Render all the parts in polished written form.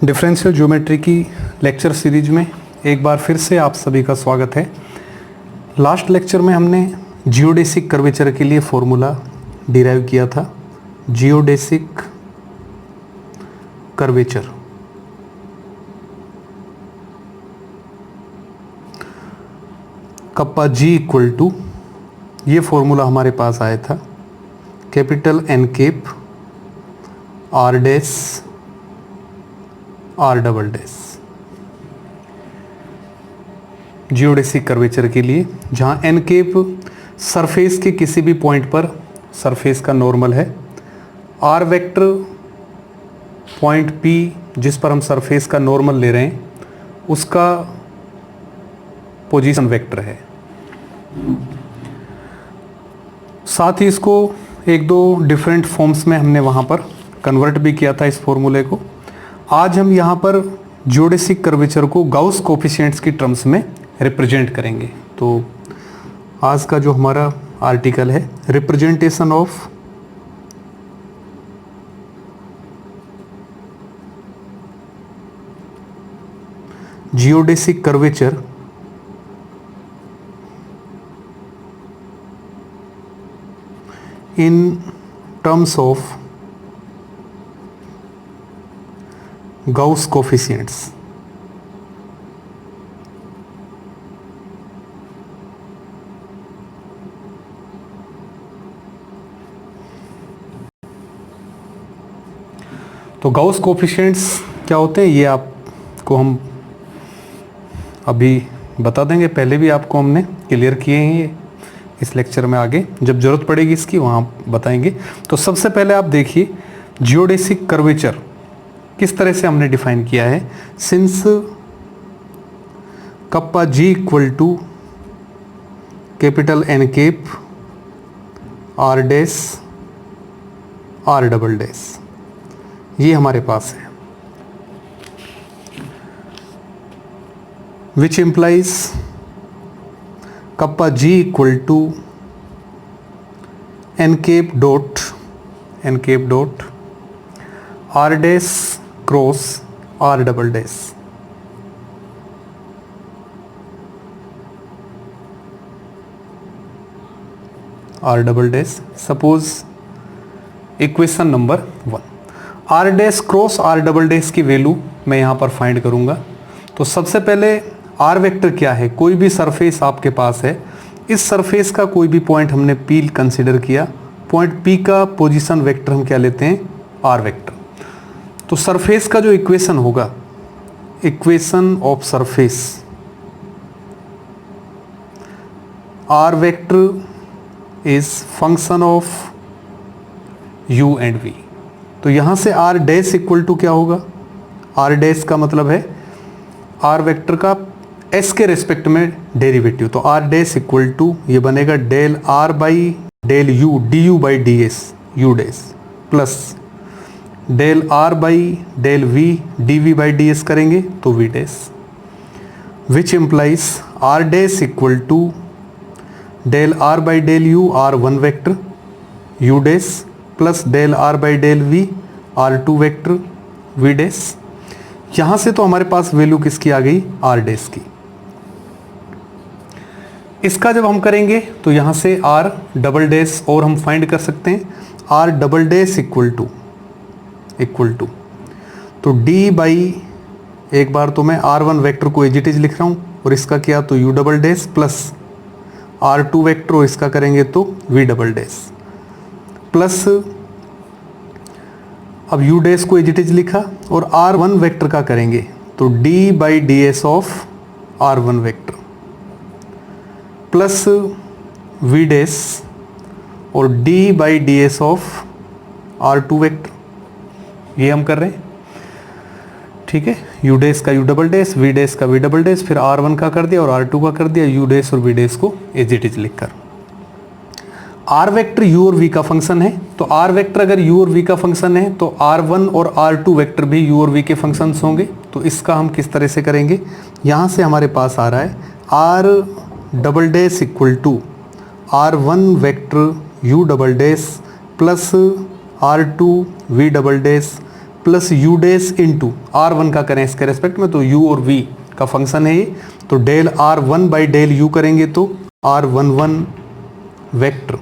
Differential geometry की lecture series में एक बार फिर से आप सभी का स्वागत है। लास्ट लेक्चर में हमने जियोडेसिक कर्वेचर के लिए फॉर्मूला डिराइव किया था। Geodesic curvature kappa g equal to, ये फॉर्मूला हमारे पास आया था, capital N cap are dash R double dash geodesic curvature के लिए, जहाँ एन केप सरफेस के किसी भी पॉइंट पर सरफेस का नॉर्मल है, आर वेक्टर पॉइंट पी जिस पर हम सरफेस का नॉर्मल ले रहे हैं उसका पोजीशन वेक्टर है। साथ ही इसको एक दो डिफरेंट फॉर्म्स में हमने वहाँ पर कन्वर्ट भी किया था इस फॉर्मूले को। आज हम यहाँ पर जियोडेसिक कर्वेचर को गाउस कोफिशिएंट्स की टर्म्स में रिप्रेजेंट करेंगे। तो आज का जो हमारा आर्टिकल है, representation of geodesic curvature in terms of Gauss coefficients। तो गाउस कोफिशिएंट्स क्या होते हैं ये आपको हम अभी बता देंगे। पहले भी आपको हमने क्लियर किए हैं ये इस लेक्चर में, आगे जब जरूरत पड़ेगी इसकी वहाँ बताएंगे। तो सबसे पहले आप देखिए जियोडेसिक कर्वेचर किस तरह से हमने डिफाइन किया है। Since kappa g equal to capital N cap are dash R double dash, ये हमारे पास है, which implies kappa g equal to N cap dot R dash cross are double dash. R double dash, suppose equation number 1, R dash cross are double dash की value मैं यहाँ पर find करूँगा। तो सबसे पहले आर वेक्टर क्या है, कोई भी सरफेस आपके पास है, इस सरफेस का कोई भी पॉइंट हमने पी कंसीडर किया, पॉइंट पी का पोजीशन वेक्टर हम क्या लेते हैं, आर वेक्टर। तो सरफेस का जो इक्वेशन होगा, equation of surface, R vector is function of U and V. तो यहां से आर डैश इक्वल टू क्या होगा, आर डैश का मतलब है आर वेक्टर का एस के रेस्पेक्ट में डेरिवेटिव। तो आर डैश इक्वल टू ये बनेगा del R by del U D U by D S U dash plus del R by del V D V by D S करेंगे तो V dash, which implies R dash equal to del R by del U R one vector U dash plus del R by del V R to vector V dash. यहाँ से तो हमारे पास value किसकी आ गई, are dash की। इसका जब हम करेंगे तो यहाँ से आर डबल डैश और हम फाइंड कर सकते हैं, R double dash equal to तो डी बाई, एक बार तो मैं आर वन वैक्टर को एज इट इज लिख रहा हूँ और इसका किया तो U double dash plus R two vector और इसका करेंगे तो वी डबल डैश प्लस, अब यू डैश को एज इट इज लिखा और आर वन वैक्टर का करेंगे तो D by D S of R one vector plus we dash और D by D S of R two vector, ये हम कर रहे हैं, ठीक है। यू डैश का U double dash, we dash का वी डबल डैश, फिर आर वन का कर दिया और आर टू का कर दिया, यू डैश और वी डैश को एज इट इज लिखकर। आर वेक्टर यू और वी का फंक्शन है, तो आर वेक्टर अगर यू और वी का फंक्शन है तो आर वन और आर टू वेक्टर भी यू और वी के फंक्शंस होंगे। तो इसका हम किस तरह से करेंगे, यहाँ से हमारे पास आ रहा है R double dash equal to R one vector U double dash plus R2 V double dash plus U dash into R1 का करें इसके रेस्पेक्ट में, तो U और V का फंक्शन है ये, तो del R1 by del U करेंगे तो R11 वेक्टर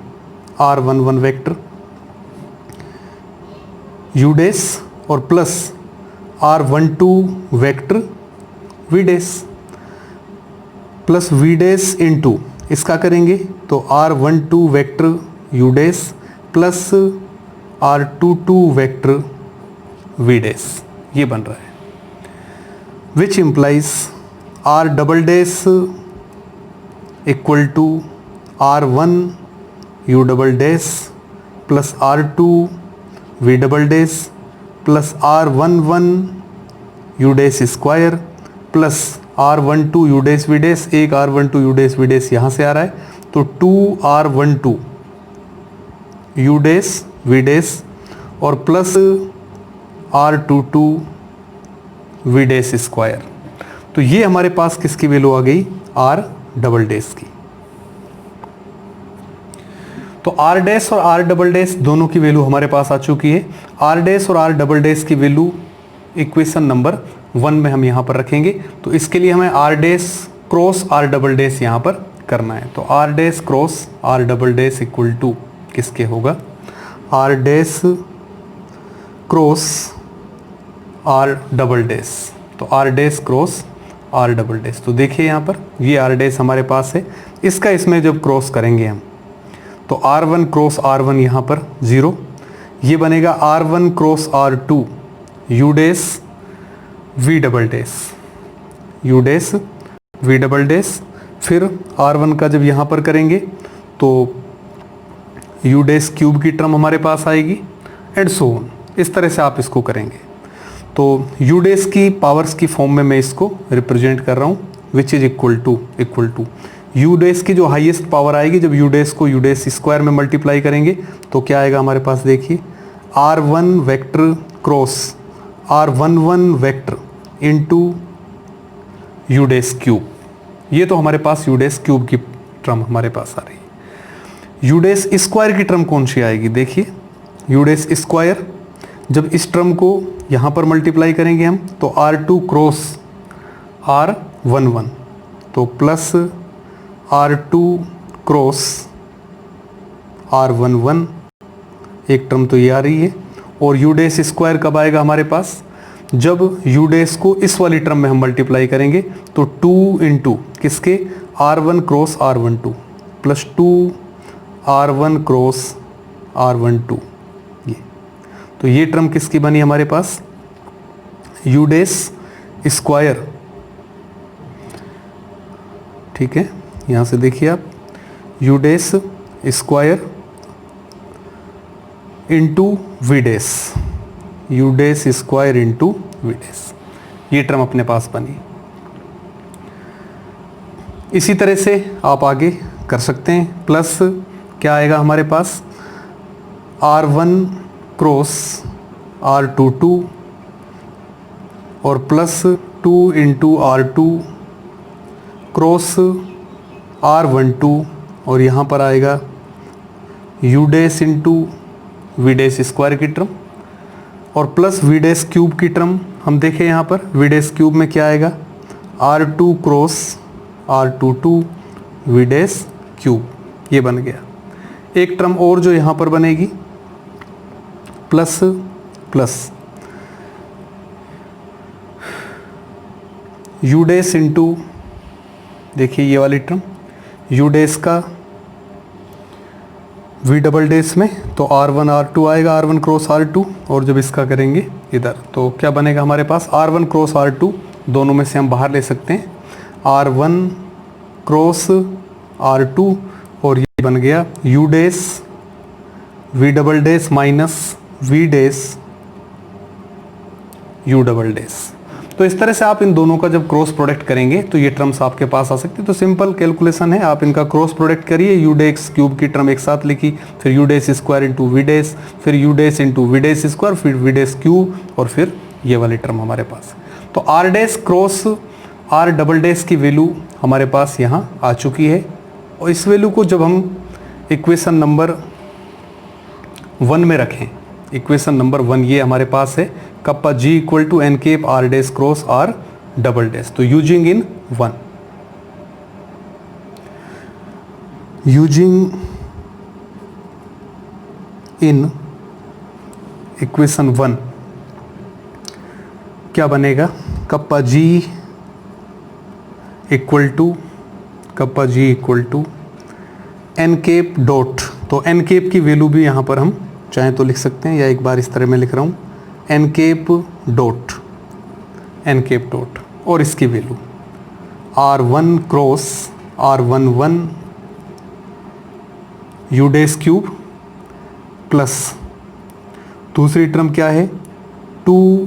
U डैश और plus R12 vector V dash plus V dash into इसका करेंगे तो R12 vector U dash plus R22 vector V dash, ये बन रहा है, which implies R double dash equal to R1 U double dash plus R2 V double dash plus R11 U dash square plus R12 U dash V dash, एक R12 U dash V dash यहाँ से आ रहा है, तो 2R12 U dash V dash और plus R22 V dash square. तो ये हमारे पास किसकी वैल्यू आ गई? R डबल डैश की। तो R डैश और R डबल डैश दोनों की वैल्यू हमारे पास आ चुकी है। R डैश और R डबल डैश की वैल्यू इक्वेशन नंबर 1 में हम यहाँ पर रखेंगे, तो इसके लिए हमें R dash cross R double dash यहाँ पर करना है। तो R dash cross R double dash equal to किसके होगा? R dash cross R double dash, तो R dash cross R double dash. तो देखिए यहाँ पर ये R डैश हमारे पास है, इसका इसमें जब क्रॉस करेंगे हम तो R1 क्रॉस R1 यहाँ पर 0, ये बनेगा R1 cross R2 U dash V double dash, U dash V double dash, फिर R1 का जब यहाँ पर करेंगे तो U डैश क्यूब की टर्म हमारे पास आएगी एंड सो ऑन। इस तरह से आप इसको करेंगे। तो U डैश की पावर्स की फॉर्म में मैं इसको रिप्रेजेंट कर रहा हूँ, which is equal to U dash की जो हाईएस्ट पावर आएगी जब U डैश को U डैश स्क्वायर में मल्टीप्लाई करेंगे तो क्या आएगा हमारे पास? देखिए R1 vector cross R11 vector into U dash cube, ये तो हमारे पास U डैश क्यूब की टर्म हमारे पास आ रही है। U डैश स्क्वायर की टर्म कौन सी आएगी? देखिए U डैश स्क्वायर जब इस टर्म को यहाँ पर मल्टीप्लाई करेंगे हम तो R2 क्रॉस R11, तो प्लस R2 क्रॉस R11, एक टर्म तो ये आ रही है। और U डैश स्क्वायर कब आएगा हमारे पास? जब U डैश को इस वाली टर्म में हम मल्टीप्लाई करेंगे तो 2 इंटू किसके? R1 cross R12 plus 2 R1 cross R12, ये तो ये टर्म किसकी बनी हमारे पास? U डैश स्क्वायर, ठीक है, यहाँ से देखिए आप U dash square into V dash, U dash square into V dash, ये टर्म अपने पास बनी। इसी तरह से आप आगे कर सकते हैं। प्लस क्या आएगा हमारे पास? R1 क्रॉस R22 और plus 2 into R2 cross R12 और यहाँ पर आएगा U dash into V dash square की टर्म और प्लस V डैश क्यूब की टर्म हम देखें यहाँ पर V डैश क्यूब में क्या आएगा? R2 cross R22 V dash cube, ये बन गया। एक टर्म और जो यहाँ पर बनेगी plus plus U dash into, देखिए ये वाली टर्म U डैश का V डबल डैश में तो R1 R2 आएगा, R1 क्रॉस R2, और जब इसका करेंगे इधर तो क्या बनेगा हमारे पास? R1 क्रॉस R2, दोनों में से हम बाहर ले सकते हैं R1 क्रॉस R2 और ये बन गया U dash V double dash minus V dash U double dash. तो इस तरह से आप इन दोनों का जब क्रॉस प्रोडक्ट करेंगे तो ये टर्म्स आपके पास आ सकती है। तो सिंपल कैलकुलेशन है, आप इनका क्रॉस प्रोडक्ट करिए। U डैश क्यूब की टर्म एक साथ लिखी, फिर U dash square into V dash, फिर U dash into V dash square, फिर V डैश क्यूब और फिर ये वाली टर्म हमारे पास। तो R dash cross R double dash की वैल्यू हमारे पास यहाँ आ चुकी है और इस वैल्यू को जब हम इक्वेशन नंबर 1 में रखें इक्वेशन नंबर 1 ये हमारे पास है, kappa g equal to N cap are dash cross are double dash. तो using in 1, using in equation 1 क्या बनेगा, kappa g equal to N cap dot, तो एन केप की वैल्यू भी यहाँ पर हम चाहें तो लिख सकते हैं, या एक बार इस तरह मैं लिख रहा हूँ एन केप डॉट, और इसकी value R1 cross R11 you dash cube plus दूसरी टर्म क्या है 2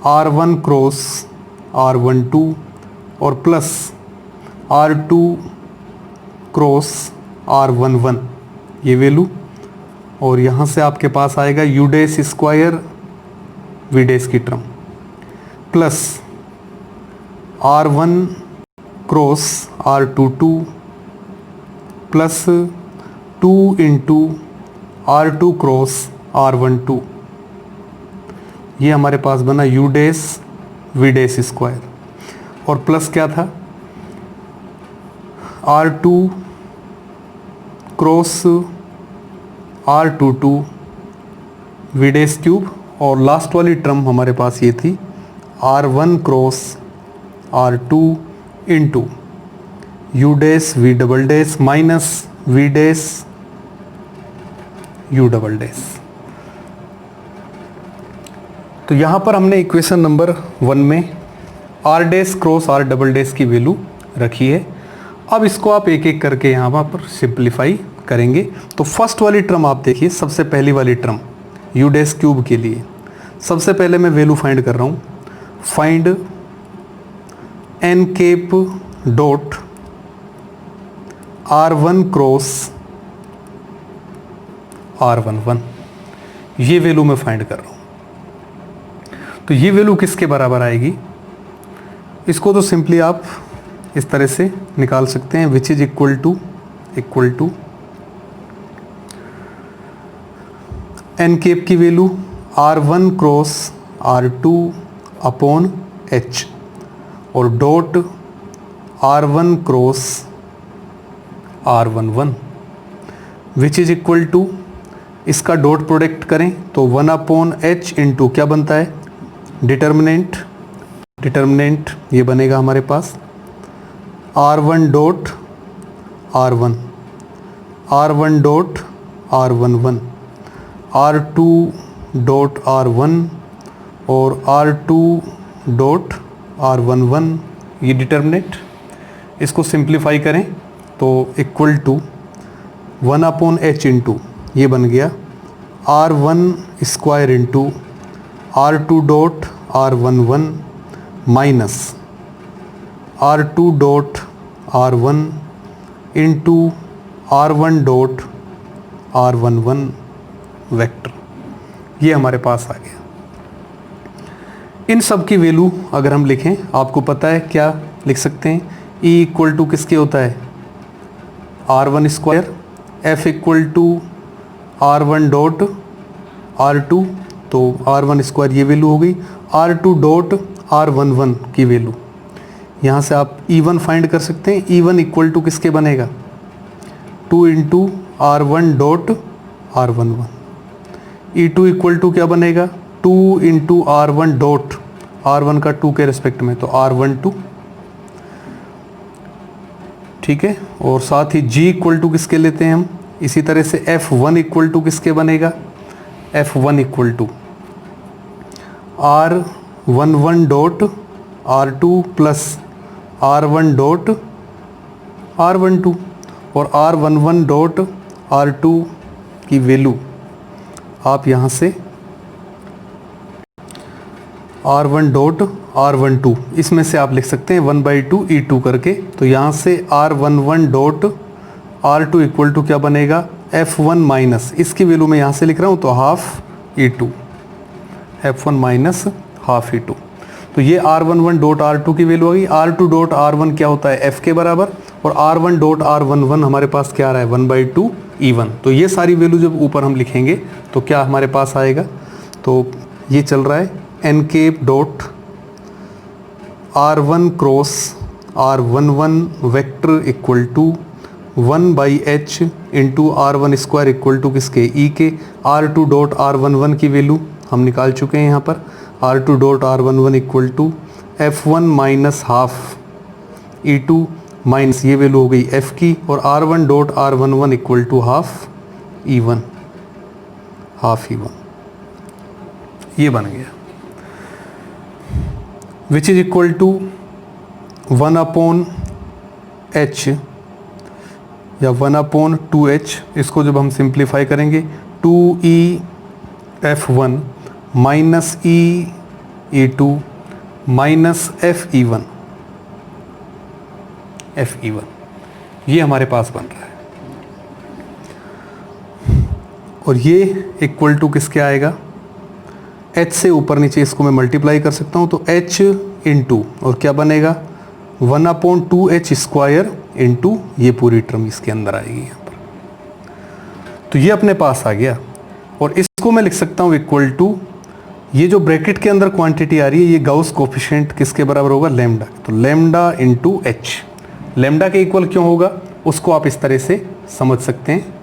R1 क्रॉस R12 और प्लस R2 क्रॉस R11 ये वैल्यू, और यहाँ से आपके पास आएगा u dash square v dash की term plus R1 cross R22 plus 2 into R2 cross R12, ये हमारे पास बना u dash we dash square, और प्लस क्या था R2 cross R22 v dash cube, और लास्ट वाली टर्म हमारे पास ये थी R1 cross R2 into u dash we double dash minus we dash you double dash. तो यहाँ पर हमने इक्वेशन नंबर 1 में R dash cross are double dash की वैल्यू रखी है। अब इसको आप एक एक करके यहाँ पर सिंप्लीफाई करेंगे। तो फर्स्ट वाली टर्म आप देखिए, सबसे पहली वाली टर्म यू डैश क्यूब के लिए सबसे पहले मैं वैल्यू फाइंड कर रहा हूँ, find N cap dot R1 cross R11, ये वैल्यू मैं फाइंड कर रहा हूँ। तो ये वैल्यू किसके बराबर आएगी, इसको तो सिंपली आप इस तरह से निकाल सकते हैं, which is equal to N cap की value R1 cross R2 upon H और dot R1 cross R11 which is equal to, इसका डॉट प्रोडक्ट करें तो 1 अपॉन H इंटू क्या बनता है डिटर्मिनेंट ये बनेगा हमारे पास R1 dot R1, R1 dot R11, R2 dot R1 और R2 डॉट R11 ये डिटर्मिनेंट। इसको सिंप्लीफाई करें तो equal to 1 upon H into ये बन गया R1 square into R2 dot R11 minus R2 dot R1 into R1 dot R11 vector, ये हमारे पास आ गया। इन सब की वैल्यू अगर हम लिखें, आपको पता है क्या लिख सकते हैं, E इक्वल टू किसके होता है R1 square, F equal to R1 dot R2, तो R1 स्क्वायर ये वैल्यू हो गई, R2 डॉट R11 की वैल्यू, यहाँ से आप E1 फाइंड कर सकते हैं। E1 इक्वल टू किसके बनेगा 2 into R1 dot R11, E2 equal to क्या बनेगा 2 इंटू R1 डॉट R1 का 2 के रिस्पेक्ट में तो R12, ठीक है। और साथ ही G इक्वल टू किसके लेते हैं हम, इसी तरह से F1 इक्वल टू किसके बनेगा, F1 equal to R11 dot R2 plus R1 dot R12, और R11 डॉट R2 की वैल्यू आप यहाँ से R1 डॉट R12 इसमें से आप लिख सकते हैं 1/2 E2 करके, तो यहाँ से R11 dot R2 equal to क्या बनेगा F1 माइनस, इसकी वैल्यू मैं यहाँ से लिख रहा हूँ तो half E2, F1 minus half E2, तो ये R11 डॉट R2 की वैल्यू आ गई। R2 डॉट R1 क्या होता है F के बराबर, और R1 डॉट R11 हमारे पास क्या आ रहा है 1/2 E1। तो ये सारी वैल्यू जब ऊपर हम लिखेंगे तो क्या हमारे पास आएगा, तो ये चल रहा है n cap dot R1 cross R11 vector equal to 1/h into R1 square equal to किसके E के। R2 डॉट R11 की वैल्यू हम निकाल चुके हैं यहाँ पर। R2 dot R11 equal to F1 minus half E2 minus ये वैल्यू हो गई F की, और R1 dot R11 equal to half E1, half E1 ये बन गया, विच इज इक्वल टू 1/h या 1/2h। इसको जब हम सिंप्लीफाई करेंगे 2EF1 minus EE2 minus FE1 ये हमारे पास बन रहा है। और ये इक्वल टू किसके आएगा, h से ऊपर नीचे इसको मैं मल्टीप्लाई कर सकता हूँ, तो h इंटू और क्या बनेगा 1/2h स्क्वायर इंटू ये पूरी टर्म इसके अंदर आएगी यहाँ पर। तो ये अपने पास आ गया, और इसको मैं लिख सकता हूँ इक्वल टू, ये जो ब्रैकेट के अंदर क्वांटिटी आ रही है ये गाउस कोफिशिएंट किसके बराबर होगा, लैम्डा। तो लैम्डा इंटू एच, लैम्डा के इक्वल क्यों होगा उसको आप इस तरह से समझ सकते हैं,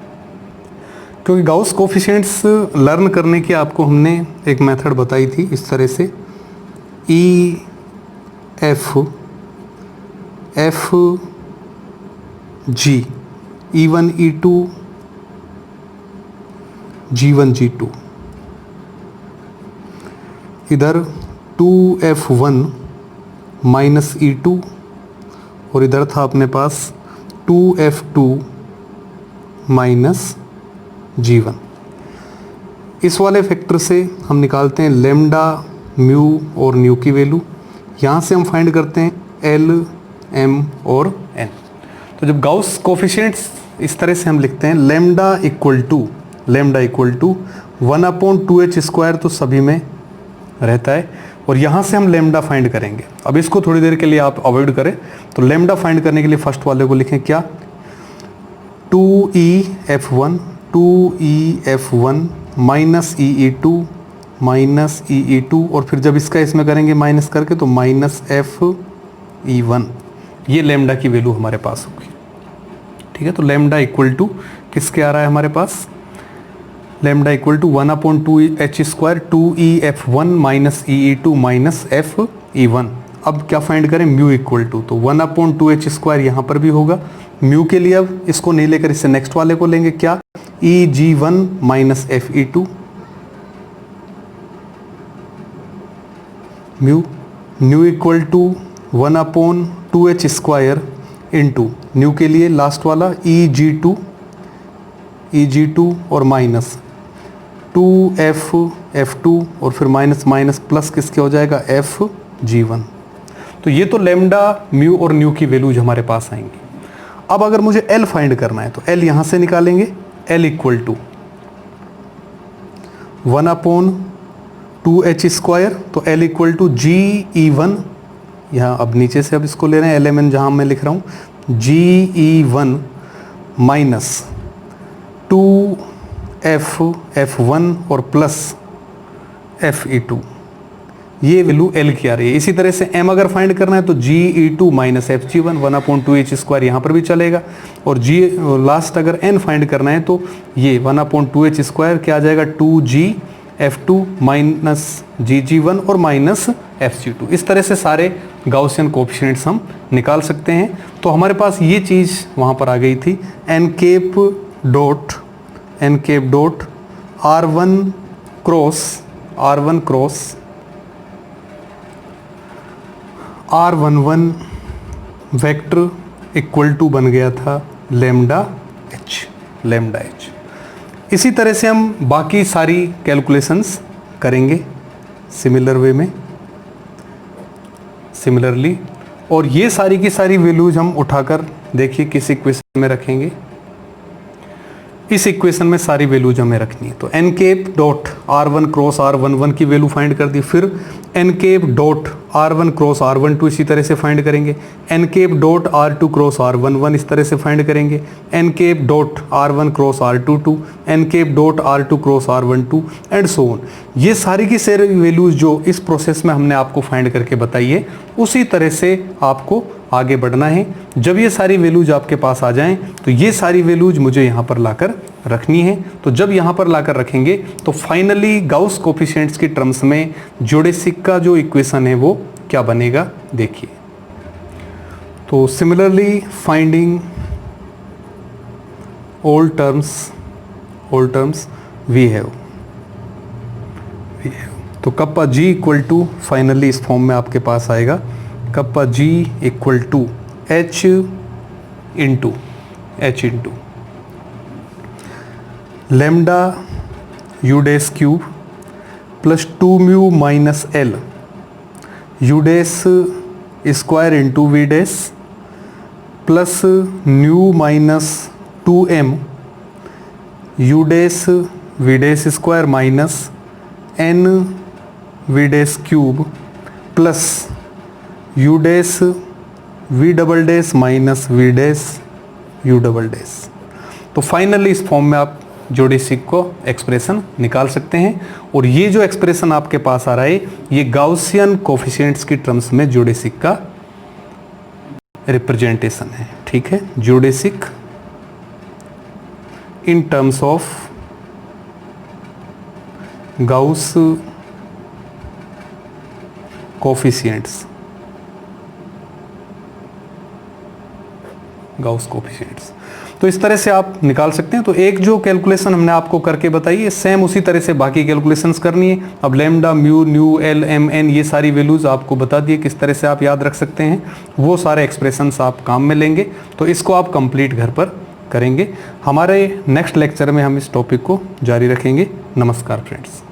क्योंकि गाउस कोफिशिएंट्स लर्न करने की आपको हमने एक मेथड बताई थी इस तरह से, E F G E1 E2 G1 G2, इधर 2F1 माइनस E2 और इधर था अपने पास 2F2 माइनस G1। इस वाले फैक्टर से हम निकालते हैं लेम्डा, म्यू और न्यू की वैल्यू। यहाँ से हम फाइंड करते हैं L, M और N। तो जब गाउस कोफिशिएंट्स इस तरह से हम लिखते हैं lambda equal to 1/2h square, तो सभी में रहता है, और यहाँ से हम लेम्डा फाइंड करेंगे। अब इसको थोड़ी देर के लिए आप अवॉइड करें। तो लेम्डा फाइंड करने के लिए फर्स्ट वाले को लिखें क्या, 2EF1 माइनस EE2 और फिर जब इसका इसमें करेंगे माइनस करके तो माइनस FE1, ये लेम्डा की वैल्यू हमारे पास होगी। ठीक है, तो लेम्डा इक्वल टू किसके आ रहा है हमारे पास, lambda equal to 1/2h square 2EF1 minus EE2 minus FE1। अब क्या फाइंड करें, म्यू इक्वल टू, तो 1/2h स्क्वायर यहाँ पर भी होगा। म्यू के लिए अब इसको नहीं लेकर इससे नेक्स्ट वाले को लेंगे क्या, EG1 minus FE2 mu equal to 1/2h square into nu के लिए लास्ट वाला EG2 और माइनस 2F2 और फिर माइनस माइनस प्लस किसके हो जाएगा FG1। तो ये तो लेम्डा, म्यू और न्यू की वैल्यूज हमारे पास आएंगी। अब अगर मुझे L फाइंड करना है तो L यहाँ से निकालेंगे, L equal to 1/2h square, तो L इक्वल टू GE1, यहाँ अब नीचे से अब इसको ले रहे हैं LMN जहाँ मैं लिख रहा हूँ, GE1 माइनस 2F1 और प्लस FE2, ये वैल्यू L की आ रही है। इसी तरह से M अगर फाइंड करना है तो GE2 minus FG1 1/2h square यहाँ पर भी चलेगा, और G लास्ट अगर N फाइंड करना है तो ये 1/2h स्क्वायर क्या आ जाएगा 2GF2 माइनस GG1 और माइनस FG2। इस तरह से सारे गाउसियन कोएफिशिएंट्स हम निकाल सकते हैं। तो हमारे पास ये चीज़ वहाँ पर आ गई थी, n cap dot R1 cross R11 vector equal to बन गया था लेम्डा एच। इसी तरह से हम बाकी सारी कैलकुलेशंस करेंगे सिमिलर वे में, सिमिलरली, और ये सारी की सारी वैल्यूज हम उठाकर देखिए किस इक्वेशन में रखेंगे। इस इक्वेशन में सारी वैल्यूज हमें रखनी है। तो n cap dot R1 cross R11 की वैल्यू फाइंड कर दी, फिर n cap dot R1 cross R12 इसी तरह से फाइंड करेंगे, n cap dot R2 cross R11 इस तरह से फाइंड करेंगे, n cap dot R1 cross R22, n cap dot R2 cross R12 and so on. ये सारी की सारी वैल्यूज जो इस प्रोसेस में हमने आपको फाइंड करके बताई है, उसी तरह से आपको आगे बढ़ना है। जब ये सारी वैल्यूज आपके पास आ जाएं तो ये सारी वैल्यूज मुझे यहाँ पर लाकर रखनी है। तो जब यहाँ पर लाकर रखेंगे तो फाइनली गाउस कोफिशिएंट्स की टर्म्स में जियोडेसिक का जो इक्वेशन है वो क्या बनेगा, देखिए। तो similarly finding all terms we have तो kappa g equal to finally इस फॉर्म में आपके पास आएगा, kappa g equal to h into lambda u dash cube plus 2 mu minus l u dash square into v dash plus nu minus 2m u dash we dash square minus n we dash cube plus U dash we double dash minus we dash you double dash. तो finally इस form में आप geodesic को expression निकाल सकते हैं। और ये जो एक्सप्रेशन आपके पास आ रहा है ये गाउसियन कोफिशिएंट्स की टर्म्स में जियोडेसिक का रिप्रेजेंटेशन है, ठीक है। Geodesic in terms of Gauss coefficients, Gauss coefficients. तो इस तरह से आप निकाल सकते हैं। तो एक जो कैलकुलेशन हमने आपको करके बताई है सेम उसी तरह से बाकी कैलकुलेशंस करनी है। अब lambda, mu, nu, L, M, N ये सारी वैल्यूज आपको बता दिए किस तरह से आप याद रख सकते हैं, वो सारे एक्सप्रेशंस आप काम में लेंगे। तो इसको आप कंप्लीट घर पर करेंगे। हमारे नेक्स्ट लेक्चर में हम इस टॉपिक को जारी रखेंगे। नमस्कार फ्रेंड्स।